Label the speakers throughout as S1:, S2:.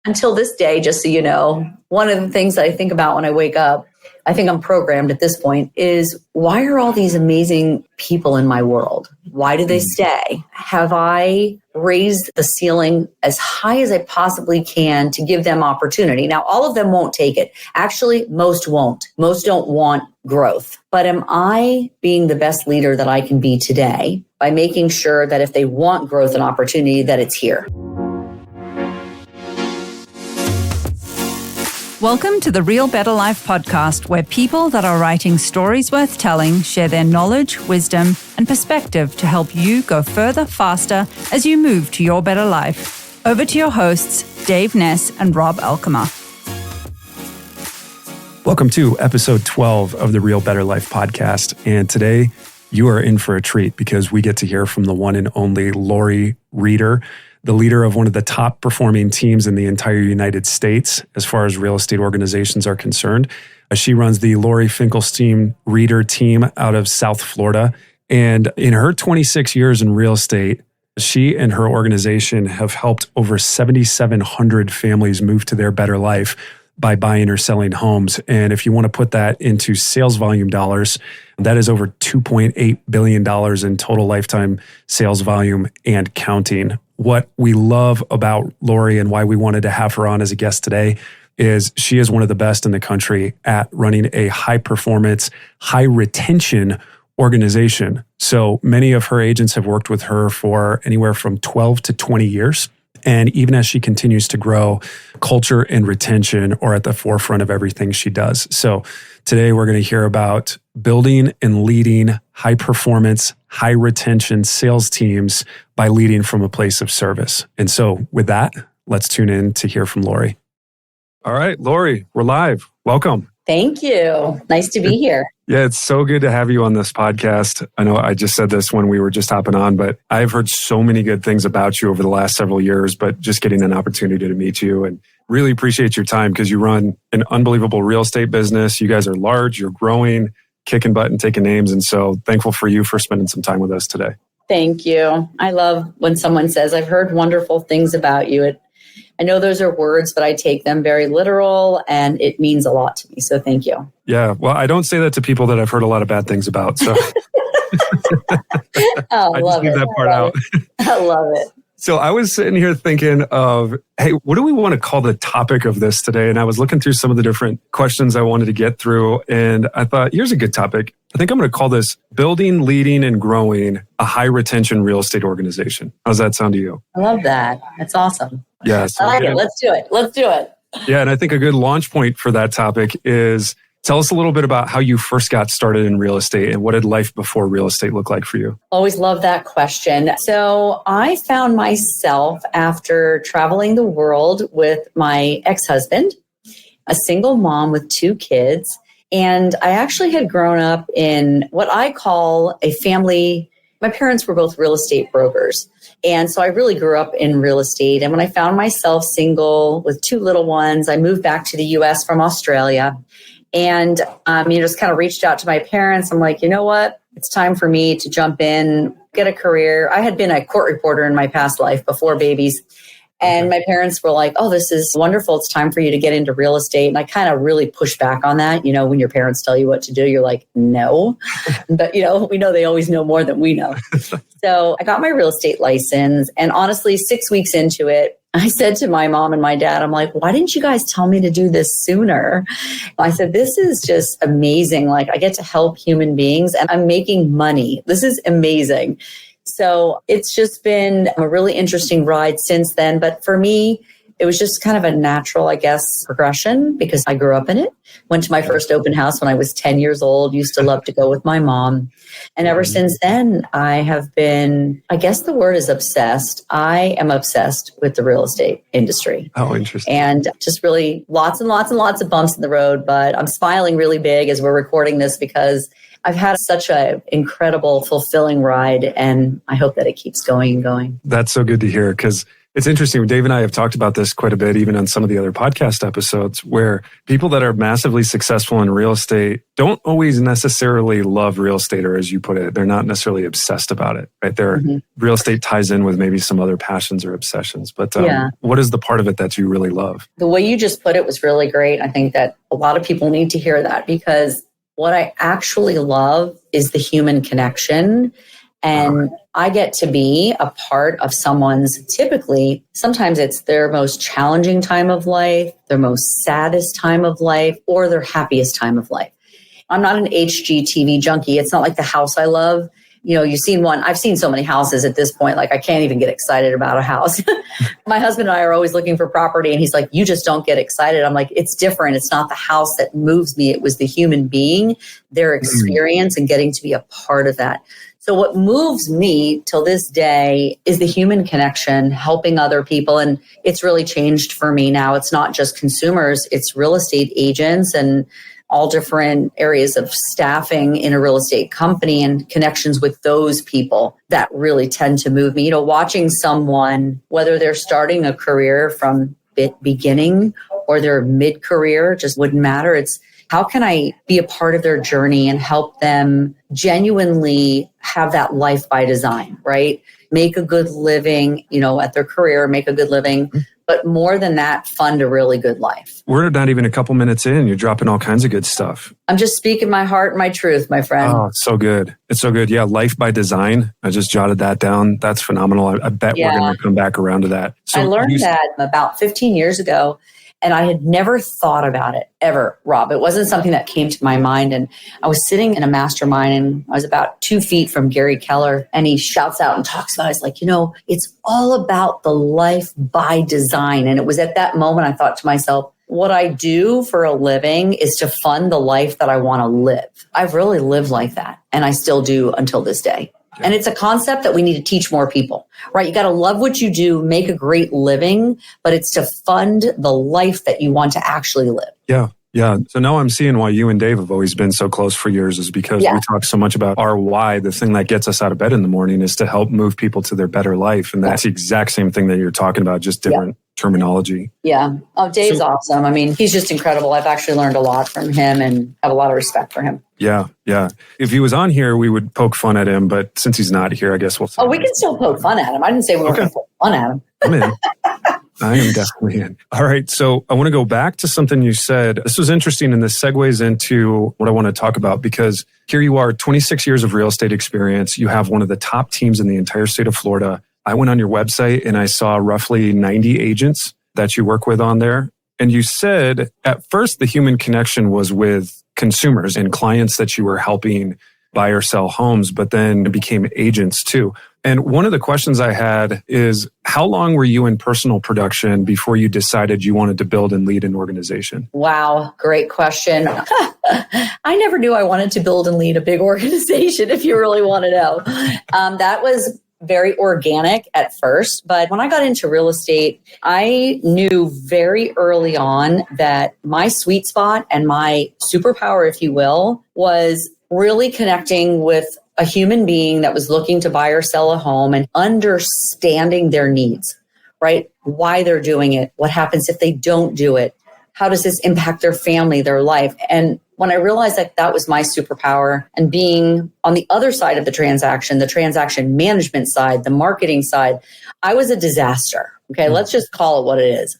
S1: until this day, just so you know, one of the things that I think about when I wake up, I think I'm programmed at this point, is why are all these amazing people in my world? Why do they stay? Have I raised the ceiling as high as I possibly can to give them opportunity? Now, all of them won't take it. Actually, most won't. Most don't want growth. But am I being the best leader that I can be today by making sure that if they want growth and opportunity, that it's here?
S2: Welcome to the Real Better Life podcast, where people that are writing stories worth telling share their knowledge, wisdom, and perspective to help you go further, faster as you move to your better life. Over to your hosts, Dave Ness and Rob Alkema.
S3: Welcome to episode 12 of the Real Better Life podcast. And today you are in for a treat because we get to hear from the one and only Laurie Reader, the leader of one of the top performing teams in the entire United States as far as real estate organizations are concerned. She runs the Laurie Finkelstein Reader team out of South Florida. And in her 26 years in real estate, she and her organization have helped over 7,700 families move to their better life by buying or selling homes. And if you want to put that into sales volume dollars, that is over $2.8 billion in total lifetime sales volume and counting. What we love about Laurie and why we wanted to have her on as a guest today is she is one of the best in the country at running a high performance, high retention organization. So many of her agents have worked with her for anywhere from 12 to 20 years. And even as she continues to grow, culture and retention are at the forefront of everything she does. So today we're going to hear about building and leading high performance, high retention sales teams by leading from a place of service. And so with that, let's tune in to hear from Laurie. All right, Laurie, we're live. Welcome.
S1: Thank you. Nice to be here.
S3: Yeah, it's so good to have you on this podcast. I know I just said this when we were just hopping on, but I've heard so many good things about you over the last several years, but just getting an opportunity to meet you and really appreciate your time because you run an unbelievable real estate business. You guys are large, you're growing, kicking butt and taking names. And so thankful for you for spending some time with us today.
S1: Thank you. I love when someone says, I've heard wonderful things about you. I know those are words, but I take them very literal and it means a lot to me. So thank you.
S3: Yeah. Well, I don't say that to people that I've heard a lot of bad things about. So I just leave that part out.
S1: I love it.
S3: So I was sitting here thinking of, hey, what do we want to call the topic of this today? And I was looking through some of the different questions I wanted to get through. And I thought, here's a good topic. I think I'm going to call this Building, Leading, and Growing a High Retention Real Estate Organization. How's that sound to you?
S1: I love that. That's awesome.
S3: Yeah. So
S1: I like it. Let's do it. Let's do it.
S3: Yeah. And I think a good launch point for that topic is tell us a little bit about how you first got started in real estate and what did life before real estate look like for you?
S1: Always love that question. So I found myself after traveling the world with my ex-husband, a single mom with 2 kids. And I actually had grown up in what I call a family. My parents were both real estate brokers. And so I really grew up in real estate. And when I found myself single with 2 little ones, I moved back to the US from Australia. And just kind of reached out to my parents. I'm like, you know what? It's time for me to jump in, get a career. I had been a court reporter in my past life before babies. And my parents were like, oh, this is wonderful. It's time for you to get into real estate. And I kind of really pushed back on that. You know, when your parents tell you what to do, you're like, no. But, we know they always know more than we know. So I got my real estate license. And honestly, 6 weeks into it, I said to my mom and my dad, I'm like, why didn't you guys tell me to do this sooner? I said, this is just amazing. Like, I get to help human beings and I'm making money. This is amazing. So it's just been a really interesting ride since then. But for me, it was just kind of a natural, I guess, progression because I grew up in it. Went to my first open house when I was 10 years old, used to love to go with my mom. And ever since then, I have been, I guess the word is obsessed. I am obsessed with the real estate industry.
S3: Oh, interesting.
S1: And just really lots and lots and lots of bumps in the road. But I'm smiling really big as we're recording this because I've had such an incredible, fulfilling ride. And I hope that it keeps going and going.
S3: That's so good to hear because It's interesting. Dave and I have talked about this quite a bit, even on some of the other podcast episodes, where people that are massively successful in real estate don't always necessarily love real estate, or as you put it, they're not necessarily obsessed about it, right? Real estate ties in with maybe some other passions or obsessions. But what is the part of it that you really love?
S1: The way you just put it was really great. I think that a lot of people need to hear that, because what I actually love is the human connection. And I get to be a part of someone's, typically, sometimes it's their most challenging time of life, their most saddest time of life, or their happiest time of life. I'm not an HGTV junkie. It's not like the house I love. You know, you've seen one. I've seen so many houses at this point, like I can't even get excited about a house. My husband and I are always looking for property, and he's like, you just don't get excited. I'm like, it's different. It's not the house that moves me. It was the human being, their experience, and getting to be a part of that. So what moves me till this day is the human connection, helping other people. And it's really changed for me now. It's not just consumers, it's real estate agents and all different areas of staffing in a real estate company and connections with those people that really tend to move me. You know, watching someone, whether they're starting a career from beginning or they're mid-career, just wouldn't matter. It's how can I be a part of their journey and help them genuinely have that life by design, right? Make a good living, you know, at their career, make a good living. But more than that, fund a really good life.
S3: We're not even a couple minutes in. You're dropping all kinds of good stuff.
S1: I'm just speaking my heart and my truth, my friend.
S3: Oh, it's so good. It's so good. Yeah, life by design. I just jotted that down. That's phenomenal. I bet we're going to come back around to that.
S1: So I learned that about 15 years ago, and I had never thought about it ever, Rob. It wasn't something that came to my mind. And I was sitting in a mastermind, and I was about 2 feet from Gary Keller, and he shouts out and talks about it. It's like, you know, it's all about the life by design. And it was at that moment I thought to myself, what I do for a living is to fund the life that I want to live. I've really lived like that, and I still do until this day. And it's a concept that we need to teach more people, right? You got to love what you do, make a great living, but it's to fund the life that you want to actually live.
S3: Yeah. Yeah. So now I'm seeing why you and Dave have always been so close for years, is because we talk so much about our why. The thing that gets us out of bed in the morning is to help move people to their better life. And that's the exact same thing that you're talking about, just different terminology.
S1: Yeah. Oh, Dave's awesome. I mean, he's just incredible. I've actually learned a lot from him and have a lot of respect for him.
S3: Yeah. Yeah. If he was on here, we would poke fun at him. But since he's not here, I guess we'll...
S1: we can still poke fun at him. I didn't say we were going to poke fun at him.
S3: I'm in. I am definitely in. All right. So I want to go back to something you said. This was interesting, and this segues into what I want to talk about, because here you are, 26 years of real estate experience. You have one of the top teams in the entire state of Florida. I went on your website and I saw roughly 90 agents that you work with on there. And you said at first the human connection was with consumers and clients that you were helping buy or sell homes, but then it became agents too. And one of the questions I had is, how long were you in personal production before you decided you wanted to build and lead an organization?
S1: Wow, great question. I never knew I wanted to build and lead a big organization, if you really want to know. That was very organic at first. But when I got into real estate, I knew very early on that my sweet spot and my superpower, if you will, was really connecting with a human being that was looking to buy or sell a home and understanding their needs, right? Why they're doing it, what happens if they don't do it, how does this impact their family, their life? And when I realized that that was my superpower, and being on the other side of the transaction management side, the marketing side, I was a disaster. Okay, let's just call it what it is.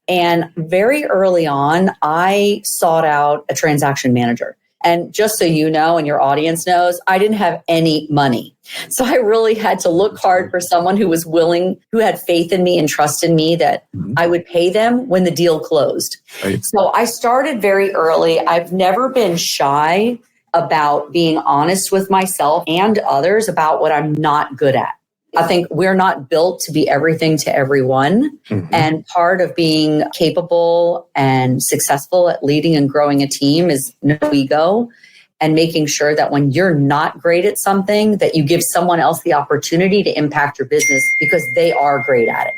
S1: And very early on, I sought out a transaction manager. And just so you know, and your audience knows, I didn't have any money. So I really had to look hard for someone who was willing, who had faith in me and trust in me that I would pay them when the deal closed. Right. So I started very early. I've never been shy about being honest with myself and others about what I'm not good at. I think we're not built to be everything to everyone. And part of being capable and successful at leading and growing a team is no ego, and making sure that when you're not great at something, that you give someone else the opportunity to impact your business because they are great at it.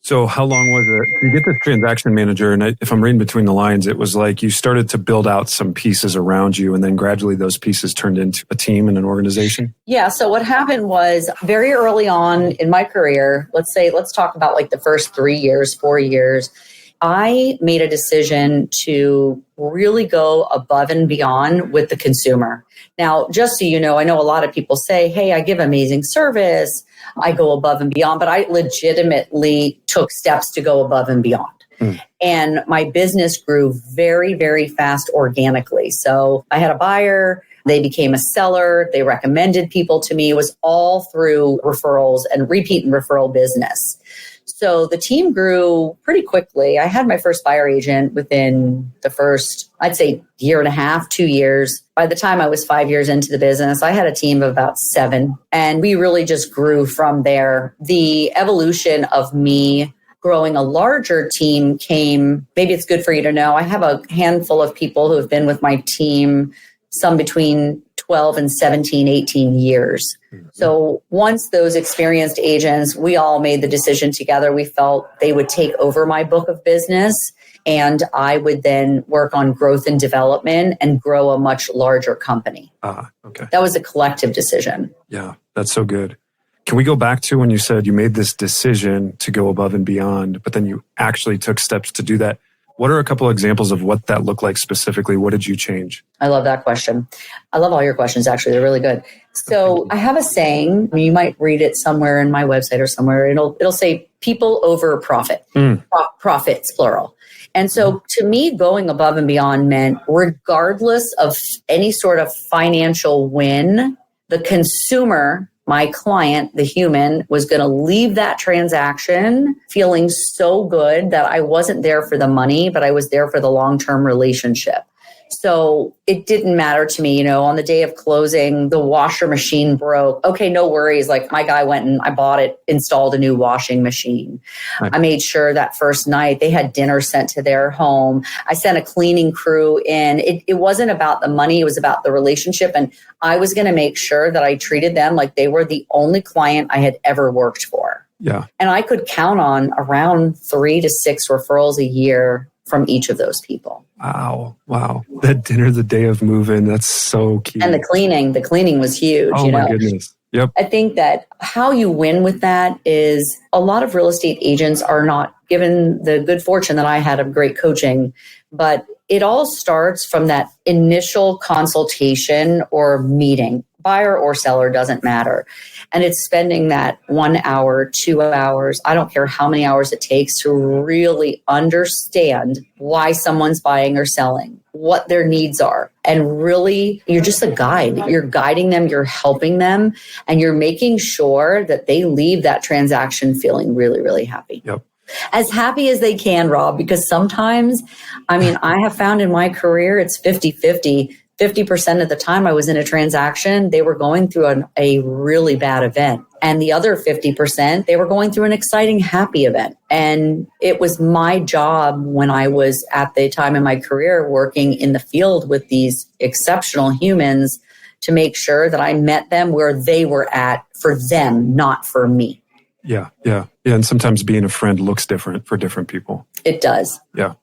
S3: So how long was it? You get this transaction manager, and if I'm reading between the lines, it was like you started to build out some pieces around you, and then gradually those pieces turned into a team and an organization?
S1: Yeah. So what happened was very early on in my career, let's talk about like the first 3 years, 4 years, I made a decision to really go above and beyond with the consumer. Now, just so you know, I know a lot of people say, hey, I give amazing service, I go above and beyond, but I legitimately took steps to go above and beyond. And my business grew very, very fast organically. So I had a buyer, they became a seller, they recommended people to me. It was all through referrals and repeat and referral business. So the team grew pretty quickly. I had my first buyer agent within the first, I'd say, year and a half, 2 years. By the time I was 5 years into the business, I had a team of about 7. And we really just grew from there. The evolution of me growing a larger team came, maybe it's good for you to know, I have a handful of people who have been with my team, some between 12 and 17, 18 years. So once those experienced agents, we all made the decision together. We felt they would take over my book of business and I would then work on growth and development and grow a much larger company.
S3: Okay.
S1: That was a collective decision.
S3: Yeah, that's so good. Can we go back to when you said you made this decision to go above and beyond, but then you actually took steps to do that? What are a couple of examples of what that looked like specifically? What did you change?
S1: I love that question. I love all your questions, actually. They're really good. So I have a saying, you might read it somewhere in my website or somewhere. It'll say people over profit, profits, plural. And so to me, going above and beyond meant regardless of any sort of financial win, the consumer, my client, the human, was going to leave that transaction feeling so good that I wasn't there for the money, but I was there for the long-term relationship. So it didn't matter to me, on the day of closing, the washer machine broke. Okay, no worries. Like my guy went and I bought it, installed a new washing machine. Right. I made sure that first night they had dinner sent to their home. I sent a cleaning crew in. It wasn't about the money. It was about the relationship. And I was going to make sure that I treated them like they were the only client I had ever worked for.
S3: Yeah.
S1: And I could count on around 3 to 6 referrals a year from each of those people.
S3: Wow. That dinner the day of move-in, that's so key.
S1: And the cleaning was huge.
S3: Oh my goodness. Yep.
S1: I think that how you win with that is a lot of real estate agents are not given the good fortune that I had of great coaching, but it all starts from that initial consultation or meeting. Buyer or seller, doesn't matter. And it's spending that 1 hour, 2 hours, I don't care how many hours it takes to really understand why someone's buying or selling, what their needs are. And really, you're just a guide. You're guiding them, you're helping them, and you're making sure that they leave that transaction feeling really, really happy.
S3: Yep.
S1: As happy as they can, Rob, because sometimes, I have found in my career, it's 50-50. 50% of the time I was in a transaction, they were going through a really bad event. And the other 50%, they were going through an exciting, happy event. And it was my job when I was at the time in my career working in the field with these exceptional humans to make sure that I met them where they were at for them, not for me.
S3: Yeah. And sometimes being a friend looks different for different people.
S1: It does.
S3: Yeah.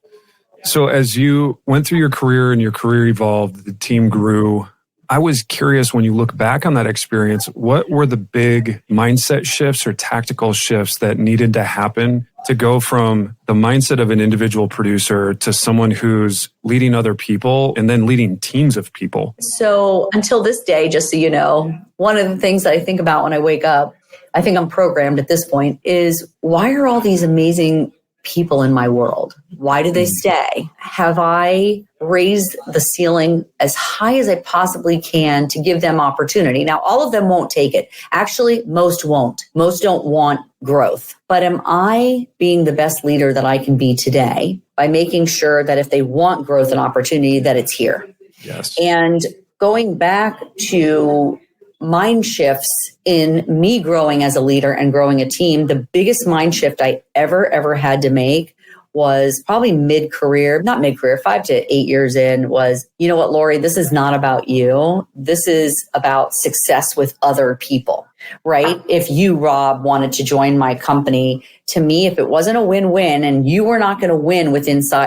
S3: So as you went through your career and your career evolved, the team grew, I was curious when you look back on that experience, what were the big mindset shifts or tactical shifts that needed to happen to go from the mindset of an individual producer to someone who's leading other people and then leading teams of people?
S1: So until this day, just so you know, one of the things that I think about when I wake up, I think I'm programmed at this point, is why are all these amazing people in my world? Why do they stay? Have I raised the ceiling as high as I possibly can to give them opportunity? Now, all of them won't take it. Actually, most won't. Most don't want growth. But am I being the best leader that I can be today by making sure that if they want growth and opportunity, that it's here?
S3: Yes.
S1: And going back to mind shifts in me growing as a leader and growing a team, the biggest mind shift I ever had to make was probably not mid-career, 5 to 8 years in, was, you know what, Laurie, this is not about you. This is about success with other people. right? If you, Rob, wanted to join my company, to me, if it wasn't a win-win and you were not going to win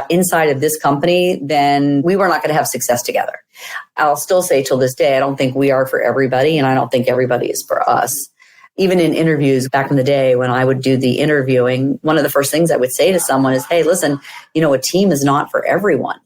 S1: inside of this company, then we were not going to have success together. I'll still say till this day, I don't think we are for everybody, and I don't think everybody is for us. Even in interviews back in the day when I would do the interviewing, one of the first things I would say to someone is, hey, listen, a team is not for everyone.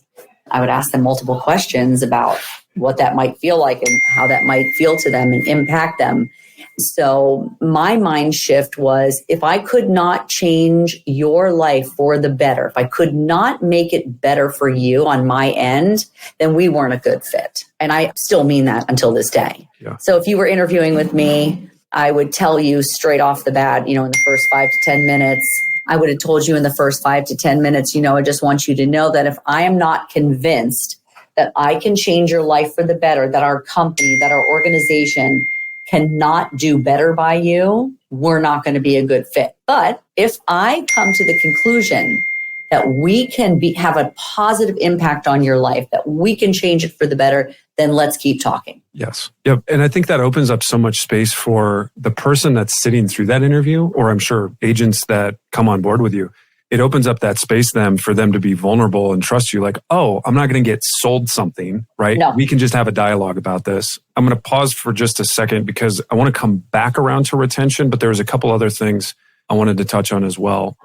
S1: I would ask them multiple questions about what that might feel like and how that might feel to them and impact them. So my mind shift was, if I could not change your life for the better, if I could not make it better for you on my end, then we weren't a good fit. And I still mean that until this day.
S3: Yeah.
S1: So if you were interviewing with me, I would tell you straight off the bat, in the first 5 to 10 minutes, I would have told you in the first 5 to 10 minutes, I just want you to know that if I am not convinced that I can change your life for the better, that our company, that our organization cannot do better by you, we're not going to be a good fit. But if I come to the conclusion that we can have a positive impact on your life, that we can change it for the better, then let's keep talking.
S3: Yes. Yep. And I think that opens up so much space for the person that's sitting through that interview, or I'm sure agents that come on board with you. It opens up that space for them to be vulnerable and trust you, like, oh, I'm not going to get sold something, right?
S1: No.
S3: We can just have a dialogue about this. I'm going to pause for just a second because I want to come back around to retention, but there's a couple other things I wanted to touch on as well.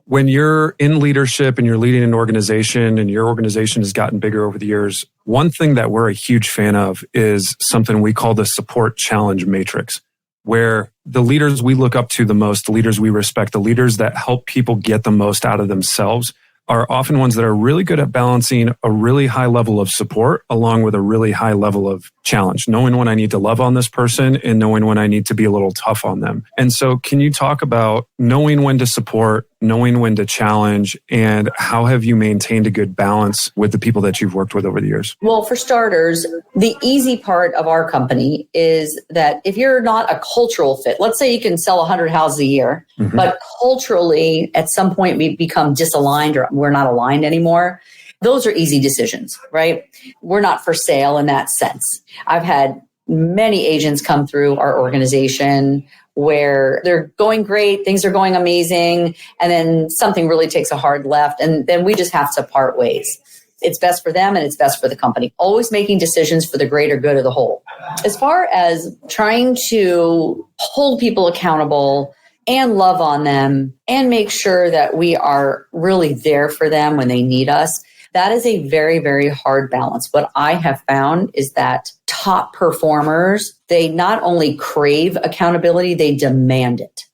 S3: When you're in leadership and you're leading an organization and your organization has gotten bigger over the years, one thing that we're a huge fan of is something we call the support challenge matrix, where the leaders we look up to the most, the leaders we respect, the leaders that help people get the most out of themselves are often ones that are really good at balancing a really high level of support along with a really high level of challenge, knowing when I need to love on this person and knowing when I need to be a little tough on them. And so can you talk about knowing when to support, knowing when to challenge, and how have you maintained a good balance with the people that you've worked with over the years?
S1: Well, for starters, the easy part of our company is that if you're not a cultural fit, let's say you can sell 100 houses a year, but culturally at some point we become disaligned or we're not aligned anymore. Those are easy decisions, right? We're not for sale in that sense. I've had many agents come through our organization where they're going great, things are going amazing, and then something really takes a hard left, and then we just have to part ways. It's best for them and it's best for the company. Always making decisions for the greater good of the whole. As far as trying to hold people accountable and love on them and make sure that we are really there for them when they need us, that is a very, very hard balance. What I have found is that top performers, they not only crave accountability, they demand it,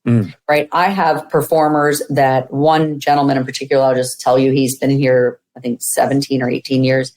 S1: right? I have performers that one gentleman in particular, I'll just tell you, he's been here, I think 17 or 18 years.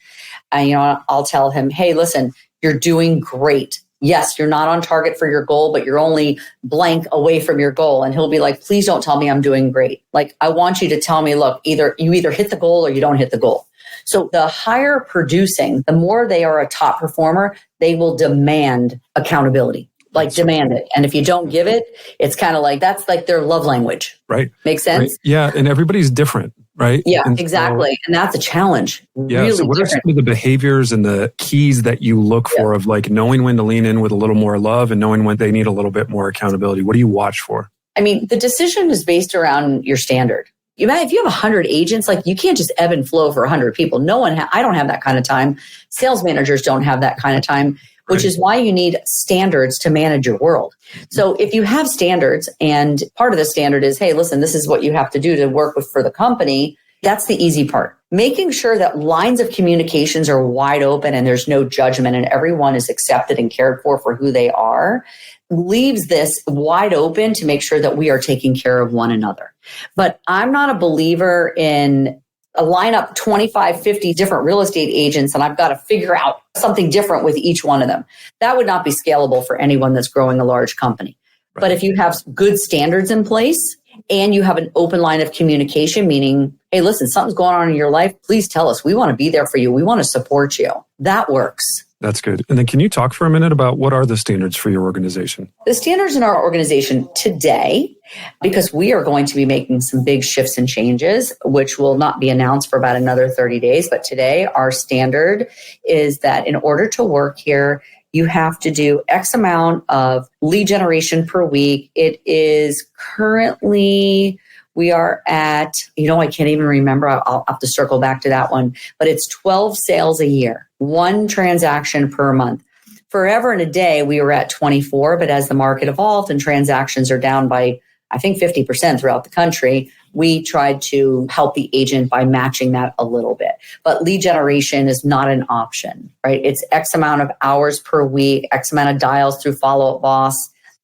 S1: And, I'll tell him, hey, listen, you're doing great. Yes, you're not on target for your goal, but you're only blank away from your goal. And he'll be like, please don't tell me I'm doing great. Like, I want you to tell me, look, you either hit the goal or you don't hit the goal. So the higher producing, the more they are a top performer, they will demand accountability, demand it. And if you don't give it, it's kind of like, that's like their love language.
S3: Right.
S1: Makes sense?
S3: Right. Yeah. And everybody's different, right?
S1: Yeah,
S3: and
S1: exactly.
S3: So,
S1: and that's a challenge.
S3: Yeah.
S1: Really
S3: so what
S1: different.
S3: are some of the behaviors and the keys that you look for of knowing when to lean in with a little more love and knowing when they need a little bit more accountability? What do you watch for?
S1: I mean, the decision is based around your standard. If you have 100 agents, you can't just ebb and flow for 100 people. I don't have that kind of time. Sales managers don't have that kind of time, which is why you need standards to manage your world. So if you have standards and part of the standard is, hey, listen, this is what you have to do to work for the company. That's the easy part. Making sure that lines of communications are wide open and there's no judgment and everyone is accepted and cared for who they are leaves this wide open to make sure that we are taking care of one another. But I'm not a believer in a lineup 25, 50 different real estate agents and I've got to figure out something different with each one of them. That would not be scalable for anyone that's growing a large company. Right. But if you have good standards in place and you have an open line of communication, meaning, hey, listen, something's going on in your life, please tell us. We want to be there for you. We want to support you. That works.
S3: That's good. And then can you talk for a minute about what are the standards for your organization?
S1: The standards in our organization today, because we are going to be making some big shifts and changes, which will not be announced for about another 30 days. But today, our standard is that in order to work here, You have to do X amount of lead generation per week. It is currently, we are at, I can't even remember. I'll have to circle back to that one, but it's 12 sales a year, 1 transaction per month. Forever and a day, we were at 24, but as the market evolved and transactions are down by, I think, 50% throughout the country, we tried to help the agent by matching that a little bit. But lead generation is not an option, right? It's X amount of hours per week, X amount of dials through Follow Up Boss,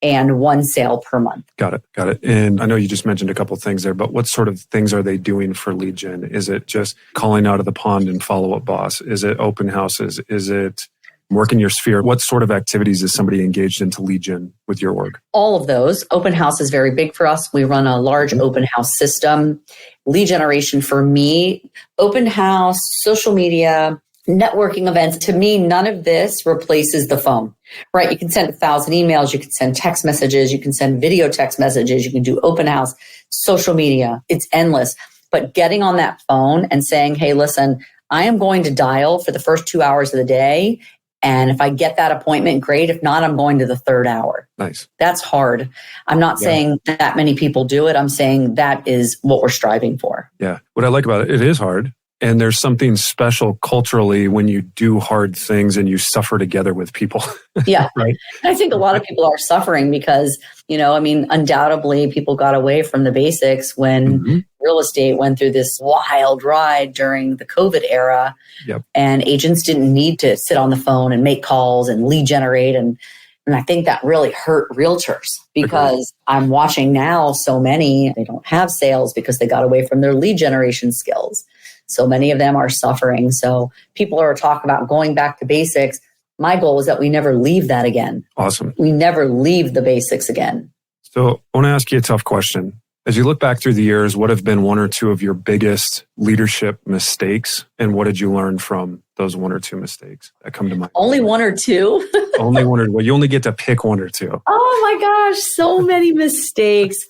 S1: and 1 sale per month.
S3: Got it. And I know you just mentioned a couple of things there, but what sort of things are they doing for lead gen? Is it just calling out of the pond and Follow Up Boss? Is it open houses? Is it work in your sphere? What sort of activities is somebody engaged into lead gen with your org?
S1: All of those. Open house is very big for us. We run a large open house system. Lead generation for me, open house, social media, networking events. To me, none of this replaces the phone, right? You can send 1,000 emails. You can send text messages. You can send video text messages. You can do open house, social media. It's endless. But getting on that phone and saying, hey, listen, I am going to dial for the first 2 hours of the day. And if I get that appointment, great. If not, I'm going to the 3rd hour.
S3: Nice.
S1: That's hard. I'm not saying that many people do it. I'm saying that is what we're striving for.
S3: Yeah. What I like about it is hard. And there's something special culturally when you do hard things and you suffer together with people.
S1: Yeah.
S3: Right.
S1: I think a lot of people are suffering because, undoubtedly people got away from the basics when real estate went through this wild ride during the COVID era.
S3: Yep. And
S1: agents didn't need to sit on the phone and make calls and lead generate. And I think that really hurt realtors because I'm watching now so many, they don't have sales because they got away from their lead generation skills. So many of them are suffering. So people are talking about going back to basics. My goal is that we never leave that again.
S3: Awesome.
S1: We never leave the basics again.
S3: So I want to ask you a tough question. As you look back through the years, what have been 1 or 2 of your biggest leadership mistakes? And what did you learn from those 1 or 2 mistakes that come to mind?
S1: Only 1 or 2?
S3: Only 1 or 2. Well, you only get to pick 1 or 2.
S1: Oh my gosh, so many mistakes.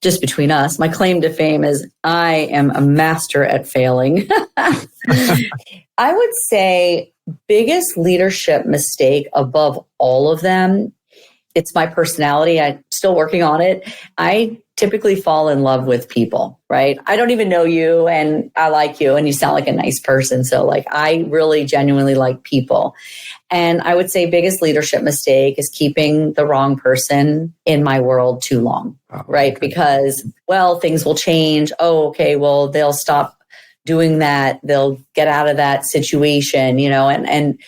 S1: Just between us, my claim to fame is I am a master at failing. I would say biggest leadership mistake above all of them, it's my personality. I'm still working on it. I typically fall in love with people, right? I don't even know you and I like you and you sound like a nice person. So I really genuinely like people. And I would say biggest leadership mistake is keeping the wrong person in my world too long, right? Because, things will change. Oh, okay, well, they'll stop doing that. They'll get out of that situation, and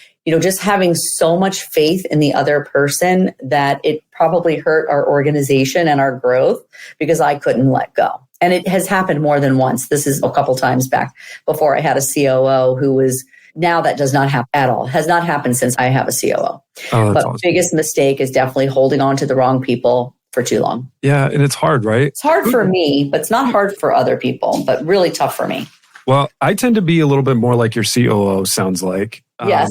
S1: just having so much faith in the other person that it probably hurt our organization and our growth because I couldn't let go. And it has happened more than once. This is a couple times back before I had a COO who was, now that does not happen at all. Has not happened since I have a COO. But awesome. Biggest mistake is definitely holding on to the wrong people for too long.
S3: Yeah, and it's hard, right?
S1: It's hard for me, but it's not hard for other people, but really tough for me.
S3: Well, I tend to be a little bit more like your COO, sounds like.
S1: Yes.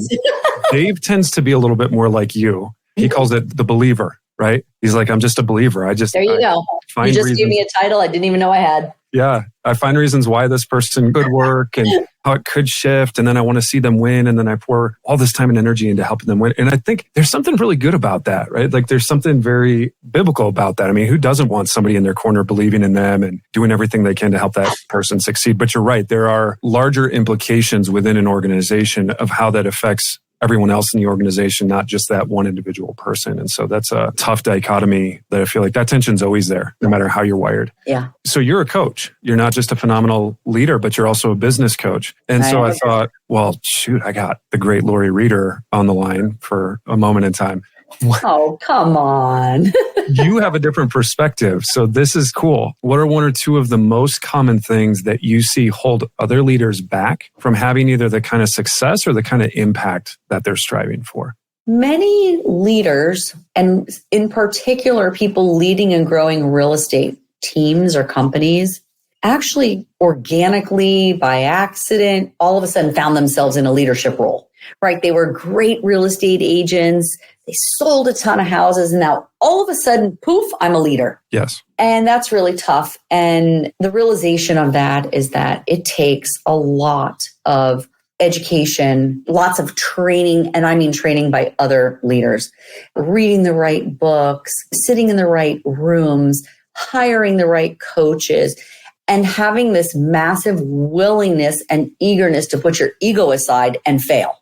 S3: Dave tends to be a little bit more like you. He calls it the believer, right? He's like, I'm just a believer.
S1: There you go. You just gave me a title I didn't even know I had.
S3: Yeah. I find reasons why this person could work and how it could shift. And then I want to see them win. And then I pour all this time and energy into helping them win. And I think there's something really good about that, right? Like there's something very biblical about that. I mean, who doesn't want somebody in their corner believing in them and doing everything they can to help that person succeed? But you're right. There are larger implications within an organization of how that affects everyone else in the organization, not just that one individual person. And so that's a tough dichotomy that I feel like that tension's always there, no matter how you're wired.
S1: Yeah.
S3: So you're a coach. You're not just a phenomenal leader, but you're also a business coach. And so I thought, well, shoot, I got the great Laurie Reader on the line for a moment in time.
S1: Oh, come on.
S3: You have a different perspective. So this is cool. What are 1 or 2 of the most common things that you see hold other leaders back from having either the kind of success or the kind of impact that they're striving for?
S1: Many leaders, and in particular, people leading and growing real estate teams or companies, actually organically, by accident, all of a sudden found themselves in a leadership role, right? They were great real estate agents. They sold a ton of houses. And now all of a sudden, poof, I'm a leader.
S3: Yes.
S1: And that's really tough. And the realization of that is that it takes a lot of education, lots of training, and I mean training by other leaders, reading the right books, sitting in the right rooms, hiring the right coaches, and having this massive willingness and eagerness to put your ego aside and fail.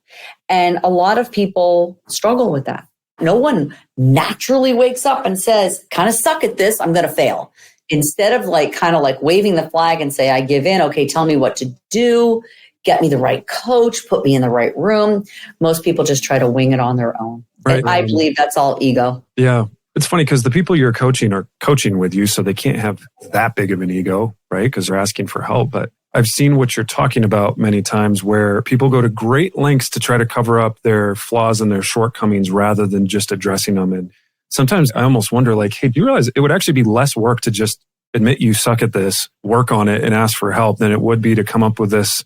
S1: And a lot of people struggle with that. No one naturally wakes up and says, kind of suck at this, I'm going to fail. Instead of kind of waving the flag and say, I give in. Okay, tell me what to do. Get me the right coach, put me in the right room. Most people just try to wing it on their own.
S3: Right.
S1: And I believe that's all ego.
S3: Yeah. It's funny because the people you're coaching are coaching with you, so they can't have that big of an ego, right? Because they're asking for help. But I've seen what you're talking about many times where people go to great lengths to try to cover up their flaws and their shortcomings rather than just addressing them. And sometimes I almost wonder, hey, do you realize it would actually be less work to just admit you suck at this, work on it, and ask for help than it would be to come up with this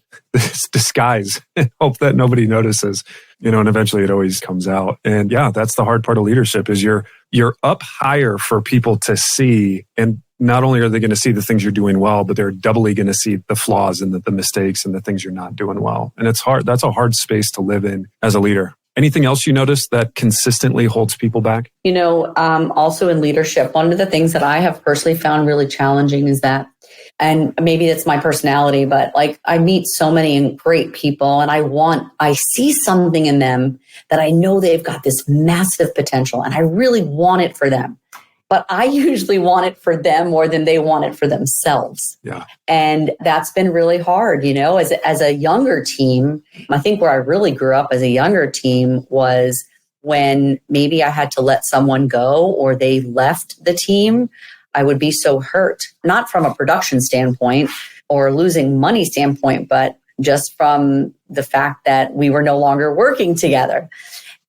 S3: disguise and hope that nobody notices, and eventually it always comes out. And yeah, that's the hard part of leadership is you're up higher for people to see. And not only are they going to see the things you're doing well, but they're doubly going to see the flaws and the mistakes and the things you're not doing well. And it's hard. That's a hard space to live in as a leader. Anything else you notice that consistently holds people back?
S1: Also in leadership, one of the things that I have personally found really challenging is that, and maybe it's my personality, but I meet so many great people and I see something in them that I know they've got this massive potential and I really want it for them. But I usually want it for them more than they want it for themselves.
S3: Yeah.
S1: And that's been really hard, as a younger team. I think where I really grew up as a younger team was when maybe I had to let someone go or they left the team. I would be so hurt, not from a production standpoint or losing money standpoint, but just from the fact that we were no longer working together.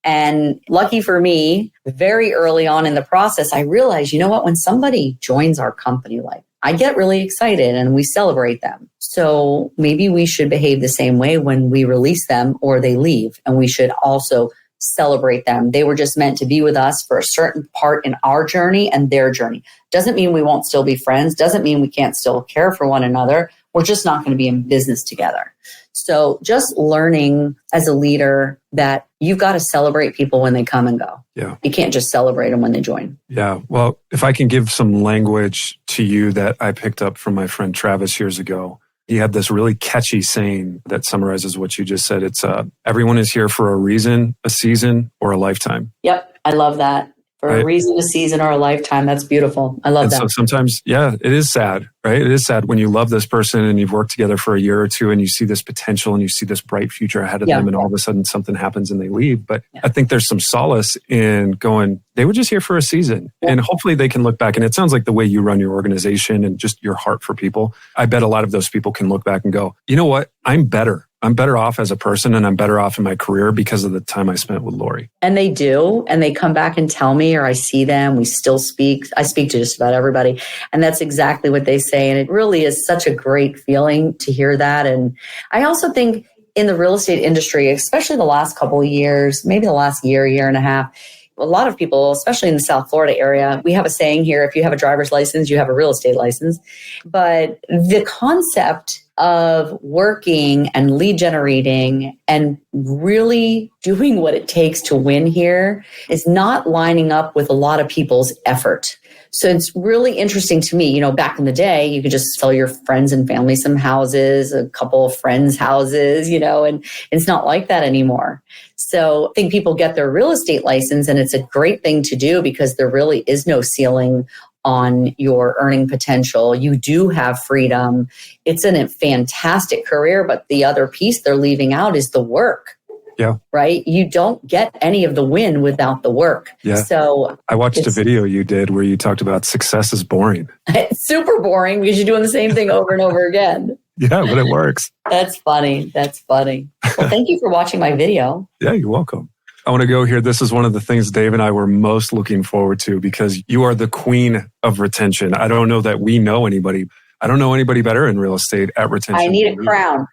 S1: And lucky for me, very early on in the process, I realized, when somebody joins our company, I get really excited and we celebrate them. So maybe we should behave the same way when we release them or they leave. And we should also celebrate them. They were just meant to be with us for a certain part in our journey and their journey. Doesn't mean we won't still be friends. Doesn't mean we can't still care for one another. We're just not going to be in business together. So just learning as a leader that you've got to celebrate people when they come and go.
S3: Yeah.
S1: You can't just celebrate them when they join.
S3: Yeah. Well, if I can give some language to you that I picked up from my friend Travis years ago, he had this really catchy saying that summarizes what you just said. It's everyone is here for a reason, a season, or a lifetime.
S1: Yep. I love that. For a reason, a season, or a lifetime. That's beautiful. I love that.
S3: So sometimes, it is sad, right? It is sad when you love this person and you've worked together for a year or two and you see this potential and you see this bright future ahead of them and all of a sudden something happens and they leave. But I think there's some solace in going, they were just here for a season. Yeah. And hopefully they can look back. And it sounds like the way you run your organization and just your heart for people, I bet a lot of those people can look back and go, you know what? I'm better off as a person and I'm better off in my career because of the time I spent with Laurie.
S1: And they do. And they come back and tell me, or I see them, we still speak. I speak to just about everybody. And that's exactly what they say. And it really is such a great feeling to hear that. And I also think in the real estate industry, especially the last couple of years, maybe the last year and a half, a lot of people, especially in the South Florida area, we have a saying here, if you have a driver's license, you have a real estate license. But the concept of working and lead generating and really doing what it takes to win here is not lining up with a lot of people's effort. So it's really interesting to me, back in the day, you could just sell your friends and family some houses, a couple of friends' houses, and it's not like that anymore. So I think people get their real estate license and it's a great thing to do because there really is no ceiling on your earning potential. You do have freedom. It's a fantastic career, but the other piece they're leaving out is the work.
S3: Yeah.
S1: Right? You don't get any of the win without the work.
S3: Yeah.
S1: So
S3: I watched a video you did where you talked about success is boring.
S1: It's super boring because you're doing the same thing over and over again.
S3: Yeah, but it works.
S1: That's funny. Well, thank you for watching my video.
S3: Yeah, you're welcome. I want to go here. This is one of the things Dave and I were most looking forward to because you are the queen of retention. I don't know that we know anybody. I don't know anybody better in real estate at retention.
S1: I need a crown.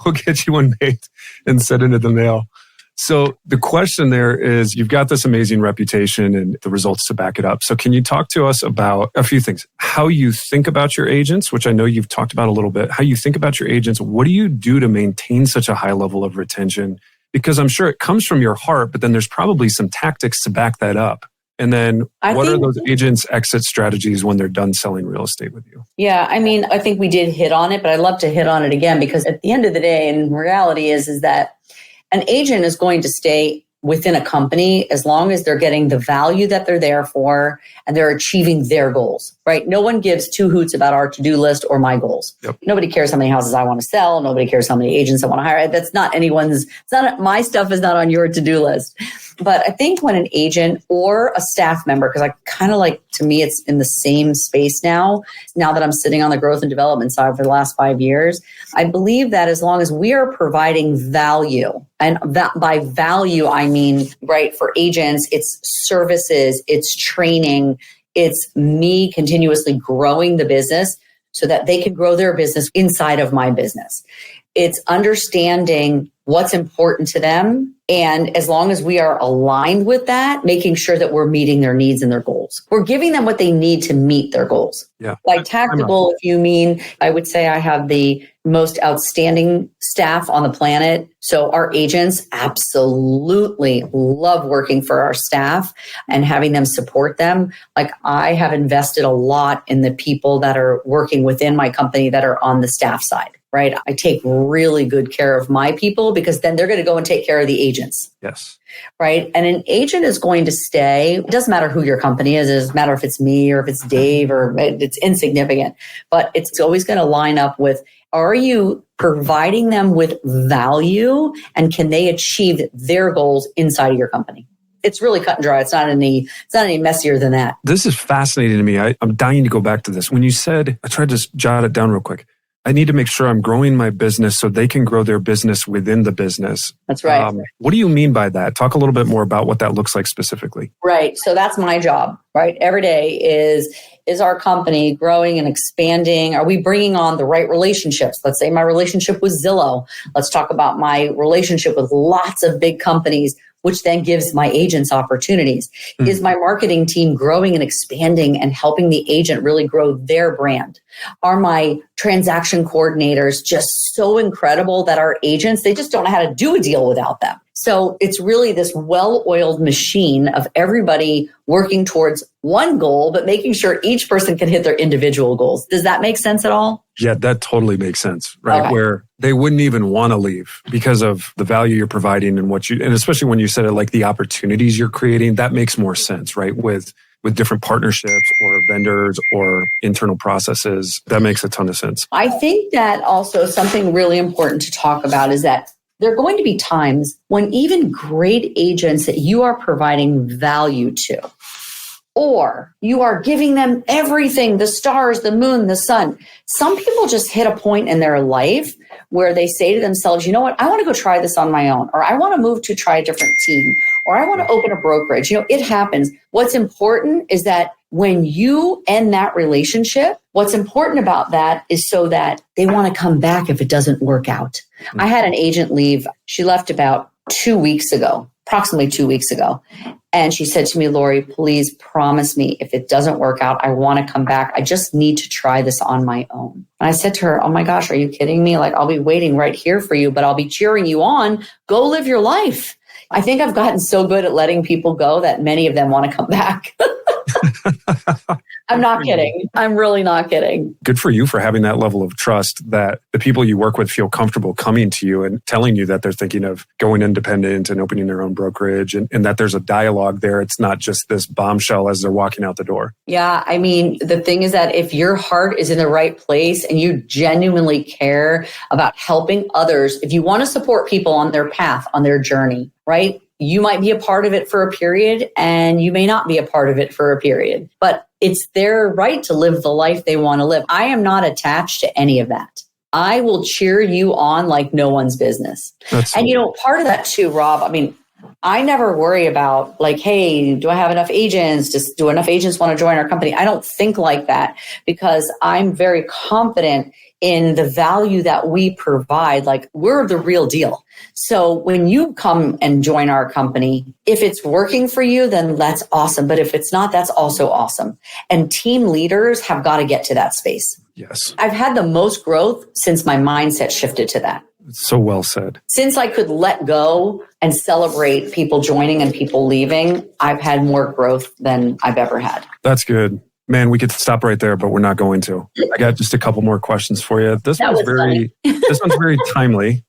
S3: We'll get you one made and send it in the mail. So the question there is, you've got this amazing reputation and the results to back it up. So can you talk to us about a few things? How you think about your agents, which I know you've talked about a little bit, how you think about your agents. What do you do to maintain such a high level of retention? Because I'm sure it comes from your heart, but then there's probably some tactics to back that up. And then what are those agents' exit strategies when they're done selling real estate with you?
S1: Yeah, I mean, I think we did hit on it, but I'd love to hit on it again, because at the end of the day, and reality is that an agent is going to stay within a company as long as they're getting the value that they're there for and they're achieving their goals, right? No one gives two hoots about our to-do list or my goals.
S3: Yep.
S1: Nobody cares how many houses I want to sell. Nobody cares how many agents I want to hire. That's not my stuff is not on your to-do list. But I think when an agent or a staff member, because I kind of like, to me, it's in the same space now that I'm sitting on the growth and development side for the last 5 years, I believe that as long as we are providing value, and by value, I mean, right, for agents, it's services, it's training, it's me continuously growing the business so that they can grow their business inside of my business. It's understanding what's important to them. And as long as we are aligned with that, making sure that we're meeting their needs and their goals. We're giving them what they need to meet their goals.
S3: Yeah.
S1: Like tactical, if you mean, I would say I have the most outstanding staff on the planet. So our agents absolutely love working for our staff and having them support them. Like I have invested a lot in the people that are working within my company that are on the staff side. Right. I take really good care of my people because then they're going to go and take care of the agents.
S3: Yes.
S1: Right. And an agent is going to stay. It doesn't matter who your company is. It doesn't matter if it's me or if it's Dave or it's insignificant, but it's always going to line up with, are you providing them with value and can they achieve their goals inside of your company? It's really cut and dry. It's not any messier than that.
S3: This is fascinating to me. I'm dying to go back to this. When you said, I tried to jot it down real quick. I need to make sure I'm growing my business so they can grow their business within the business.
S1: That's right.
S3: What do you mean by that? Talk a little bit more about what that looks like specifically.
S1: Right. So that's my job, right? Every day is our company growing and expanding? Are we bringing on the right relationships? Let's say my relationship with Zillow. Let's talk about my relationship with lots of big companies, which then gives my agents opportunities. Mm-hmm. Is my marketing team growing and expanding and helping the agent really grow their brand? Are my transaction coordinators just so incredible that our agents, they just don't know how to do a deal without them? So it's really this well-oiled machine of everybody working towards one goal, but making sure each person can hit their individual goals. Does that make sense at all?
S3: Yeah, that totally makes sense, right? Okay. Where they wouldn't even want to leave because of the value you're providing and and especially when you said it, like the opportunities you're creating, that makes more sense, right? With different partnerships or vendors or internal processes, that makes a ton of sense.
S1: I think that also something really important to talk about is that there are going to be times when even great agents that you are providing value to, or you are giving them everything, the stars, the moon, the sun. Some people just hit a point in their life where they say to themselves, you know what, I want to go try this on my own, or I want to move to try a different team, or I want to open a brokerage. You know, it happens. What's important is that when you end that relationship, what's important about that is so that they want to come back if it doesn't work out. Mm-hmm. I had an agent leave. She left about 2 weeks ago, approximately 2 weeks ago. And she said to me, Laurie, please promise me if it doesn't work out, I want to come back. I just need to try this on my own. And I said to her, oh my gosh, are you kidding me? Like, I'll be waiting right here for you, but I'll be cheering you on. Go live your life. I think I've gotten so good at letting people go that many of them want to come back. I'm not kidding. I'm really not kidding.
S3: Good for you for having that level of trust that the people you work with feel comfortable coming to you and telling you that they're thinking of going independent and opening their own brokerage and that there's a dialogue there. It's not just this bombshell as they're walking out the door.
S1: Yeah. I mean, the thing is that if your heart is in the right place and you genuinely care about helping others, if you want to support people on their path, on their journey, right? You might be a part of it for a period and you may not be a part of it for a period, but it's their right to live the life they want to live. I am not attached to any of that. I will cheer you on like no one's business. And, you know, part of that too, Rob, I mean, I never worry about like, hey, do I have enough agents? Do enough agents want to join our company? I don't think like that because I'm very confident in the value that we provide. Like we're the real deal. So when you come and join our company, if it's working for you, then that's awesome. But if it's not, that's also awesome. And team leaders have got to get to that space.
S3: Yes.
S1: I've had the most growth since my mindset shifted to that.
S3: So well said.
S1: Since I could let go and celebrate people joining and people leaving, I've had more growth than I've ever had.
S3: That's good. Man, we could stop right there, but we're not going to. I got just a couple more questions for you. This one's very timely.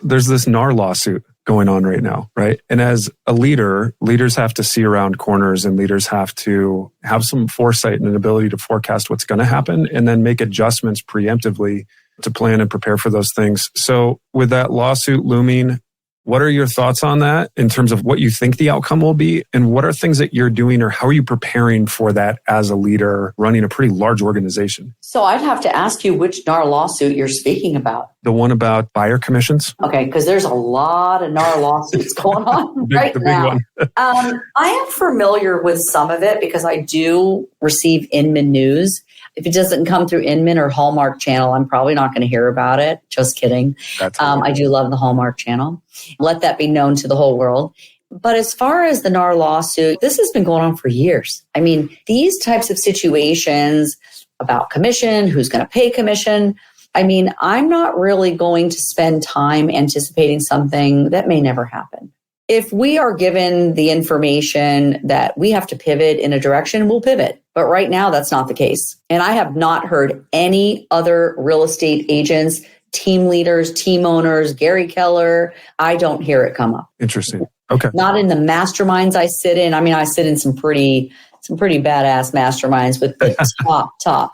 S3: There's this NAR lawsuit going on right now, right? And as a leader, leaders have to see around corners and leaders have to have some foresight and an ability to forecast what's going to happen and then make adjustments preemptively to plan and prepare for those things. So with that lawsuit looming, what are your thoughts on that in terms of what you think the outcome will be? And what are things that you're doing or how are you preparing for that as a leader running a pretty large organization?
S1: So I'd have to ask you which NAR lawsuit you're speaking about.
S3: The one about buyer commissions?
S1: Okay, because there's a lot of NAR lawsuits going on right now. I am familiar with some of it because I do receive Inman news. If it doesn't come through Inman or Hallmark Channel, I'm probably not going to hear about it. Just kidding. I do love the Hallmark Channel. Let that be known to the whole world. But as far as the NAR lawsuit, this has been going on for years. I mean, these types of situations about commission, who's going to pay commission. I mean, I'm not really going to spend time anticipating something that may never happen. If we are given the information that we have to pivot in a direction, we'll pivot. But right now, that's not the case. And I have not heard any other real estate agents, team leaders, team owners, Gary Keller. I don't hear it come up.
S3: Interesting. Okay.
S1: Not in the masterminds I sit in. I mean, I sit in some pretty badass masterminds with the top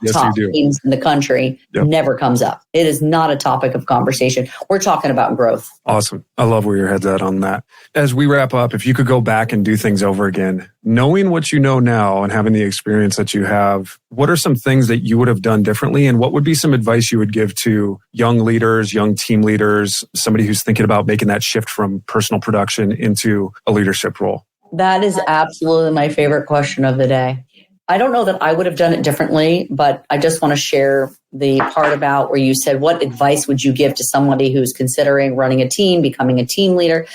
S1: teams in the country. Yep. Never comes up. It is not a topic of conversation. We're talking about growth.
S3: Awesome. I love where your head's at on that. As we wrap up, if you could go back and do things over again, knowing what you know now and having the experience that you have, what are some things that you would have done differently? And what would be some advice you would give to young leaders, young team leaders, somebody who's thinking about making that shift from personal production into a leadership role?
S1: That is absolutely my favorite question of the day. I don't know that I would have done it differently, but I just want to share the part about where you said, what advice would you give to somebody who's considering running a team, becoming a team leader?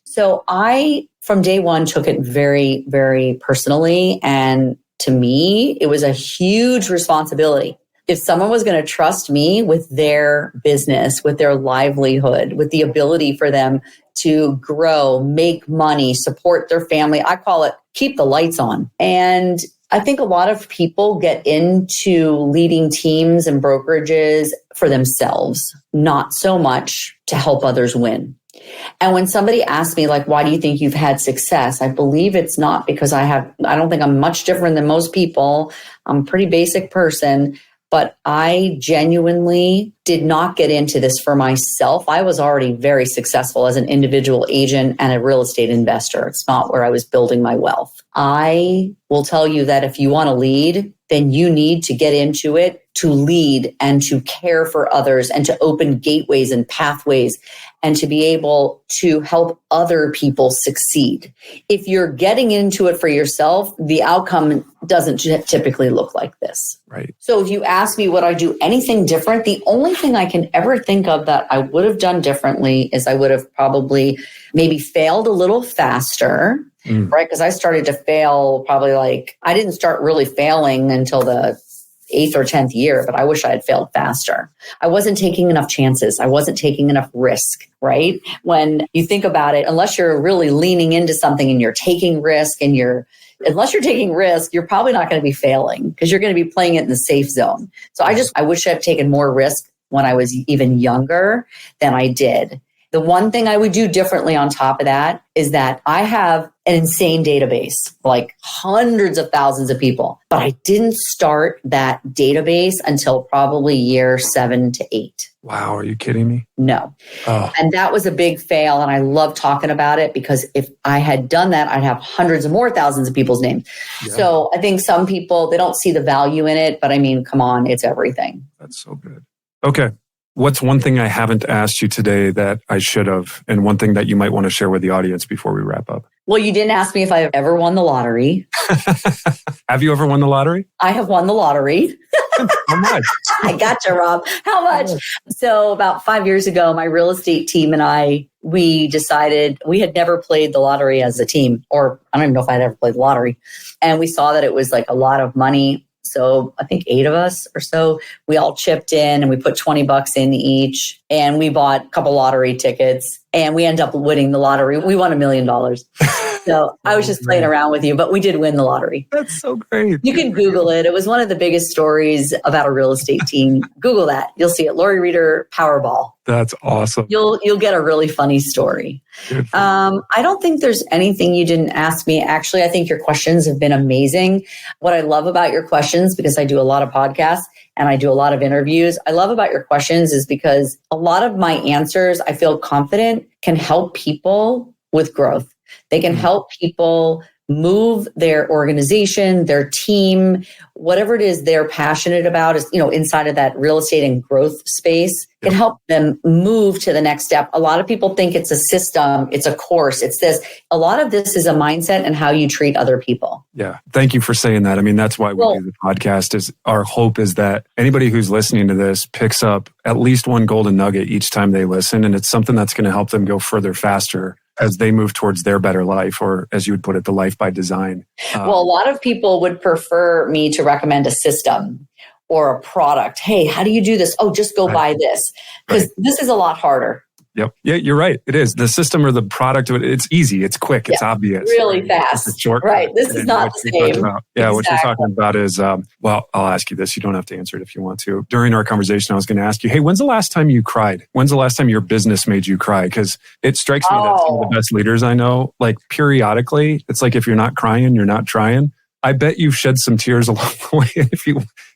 S1: So I, from day one, took it very, very personally. And to me, it was a huge responsibility. If someone was going to trust me with their business, with their livelihood, with the ability for them to grow, make money, support their family, I call it keep the lights on. And I think a lot of people get into leading teams and brokerages for themselves, not so much to help others win. And when somebody asks me, like, why do you think you've had success? I believe it's not because I don't think I'm much different than most people. I'm a pretty basic person. But I genuinely did not get into this for myself. I was already very successful as an individual agent and a real estate investor. It's not where I was building my wealth. I will tell you that if you want to lead, then you need to get into it to lead and to care for others and to open gateways and pathways and to be able to help other people succeed. If you're getting into it for yourself, the outcome doesn't typically look like this.
S3: Right.
S1: So if you ask me would I do anything different, the only thing I can ever think of that I would have done differently is I would have probably maybe failed a little faster, right? Because I started to fail probably I didn't start really failing until the 8th or 10th year, but I wish I had failed faster. I wasn't taking enough chances. I wasn't taking enough risk, right? When you think about it, unless you're really leaning into something and you're taking risk unless you're taking risk, you're probably not going to be failing because you're going to be playing it in the safe zone. So I wish I'd taken more risk when I was even younger than I did. The one thing I would do differently on top of that is that I have an insane database, like hundreds of thousands of people, but I didn't start that database until probably year 7 to 8.
S3: Wow. Are you kidding me?
S1: No. Oh. And that was a big fail. And I love talking about it because if I had done that, I'd have hundreds of more thousands of people's names. Yeah. So I think some people, they don't see the value in it, but I mean, come on, it's everything.
S3: That's so good. Okay. What's one thing I haven't asked you today that I should have, and one thing that you might want to share with the audience before we wrap up?
S1: Well, you didn't ask me if I've ever won the lottery.
S3: Have you ever won the lottery?
S1: I have won the lottery.
S3: How much?
S1: I gotcha, Rob. How much? So about 5 years ago, my real estate team and I, we decided we had never played the lottery as a team, or I don't even know if I'd ever played the lottery. And we saw that it was like a lot of money. So I think 8 of us or so, we all chipped in and we put $20 in each, and we bought a couple lottery tickets, and we ended up winning the lottery. We won $1 million. So I was just playing around with you, but we did win the lottery.
S3: That's so great.
S1: You can Google it. It was one of the biggest stories about a real estate team. Google that. You'll see it. Laurie Reader Powerball.
S3: That's awesome.
S1: You'll get a really funny story. I don't think there's anything you didn't ask me. Actually, I think your questions have been amazing. What I love about your questions, because I do a lot of podcasts and I do a lot of interviews, I love about your questions is because a lot of my answers, I feel confident, can help people with growth. They can help people move their organization, their team, whatever it is they're passionate about is, inside of that real estate and growth space, can help them move to the next step. A lot of people think it's a system, it's a course, it's this. A lot of this is a mindset and how you treat other people.
S3: Yeah. Thank you for saying that. I mean, that's why we do the podcast. Is our hope is that anybody who's listening to this picks up at least one golden nugget each time they listen. And it's something that's going to help them go further faster as they move towards their better life, or as you would put it, the life by design.
S1: Well, a lot of people would prefer me to recommend a system or a product. Hey, how do you do this? Oh, just go buy this. Because this is a lot harder.
S3: Yep. Yeah, you're right. It is. The system or the product, it's easy, it's quick, it's obvious.
S1: Really fast.
S3: It's short.
S1: Right. This is not the same.
S3: Yeah, what you're talking about is, well, I'll ask you this. You don't have to answer it if you want to. During our conversation, I was going to ask you, hey, when's the last time you cried? When's the last time your business made you cry? Because it strikes me that some of the best leaders I know, like periodically, it's like if you're not crying, you're not trying. I bet you've shed some tears along the way.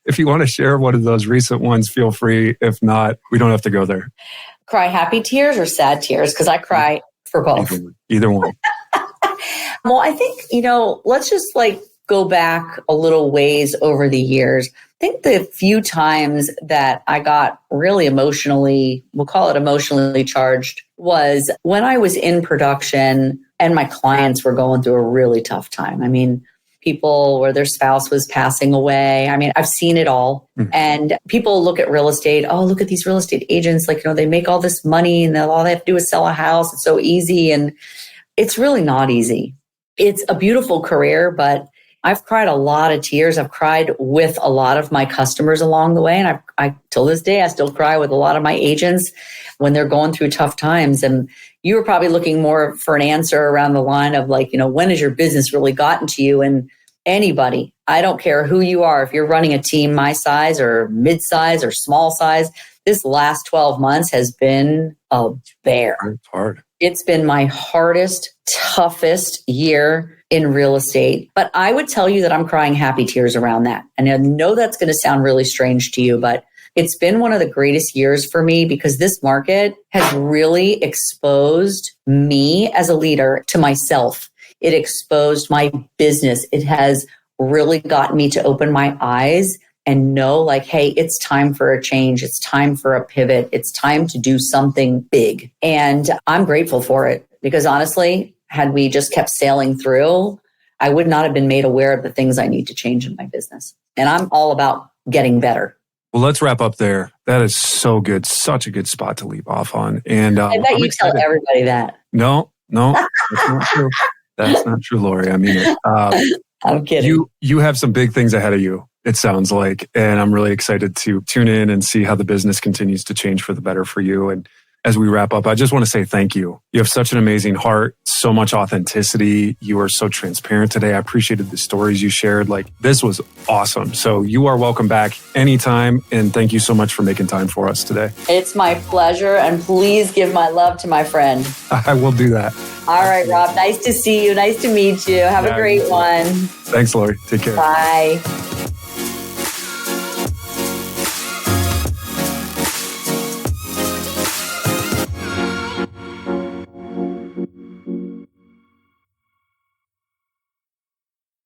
S3: If you want to share one of those recent ones, feel free. If not, we don't have to go there.
S1: Cry happy tears or sad tears? Because I cry for both.
S3: Either one.
S1: Well, I think, let's just go back a little ways over the years. I think the few times that I got really emotionally, we'll call it emotionally charged, was when I was in production and my clients were going through a really tough time. I mean, people where their spouse was passing away. I mean, I've seen it all. And people look at real estate. Oh, look at these real estate agents. They make all this money and all they have to do is sell a house. It's so easy. And it's really not easy. It's a beautiful career, but I've cried a lot of tears. I've cried with a lot of my customers along the way. And I till this day, I still cry with a lot of my agents when they're going through tough times. And you were probably looking more for an answer around the line of when has your business really gotten to you? And anybody, I don't care who you are, if you're running a team my size or mid-size or small size, this last 12 months has been a bear.
S3: It's hard.
S1: It's been my hardest, toughest year in real estate. But I would tell you that I'm crying happy tears around that. And I know that's going to sound really strange to you, but it's been one of the greatest years for me because this market has really exposed me as a leader to myself. It exposed my business. It has really gotten me to open my eyes and know hey, it's time for a change. It's time for a pivot. It's time to do something big. And I'm grateful for it because honestly, had we just kept sailing through, I would not have been made aware of the things I need to change in my business. And I'm all about getting better.
S3: Well, let's wrap up there. That is so good. Such a good spot to leave off on. And
S1: I bet you tell everybody that.
S3: No, that's not true. That's not true, Laurie. I mean it.
S1: I'm kidding.
S3: You have some big things ahead of you, it sounds like. And I'm really excited to tune in and see how the business continues to change for the better for you. And as we wrap up, I just want to say thank you. You have such an amazing heart, so much authenticity. You are so transparent today. I appreciated the stories you shared. This was awesome. So you are welcome back anytime. And thank you so much for making time for us today.
S1: It's my pleasure. And please give my love to my friend.
S3: I will do that.
S1: All right, Rob. Nice to see you. Nice to meet you. Have a great one.
S3: Thanks, Laurie. Take care.
S1: Bye.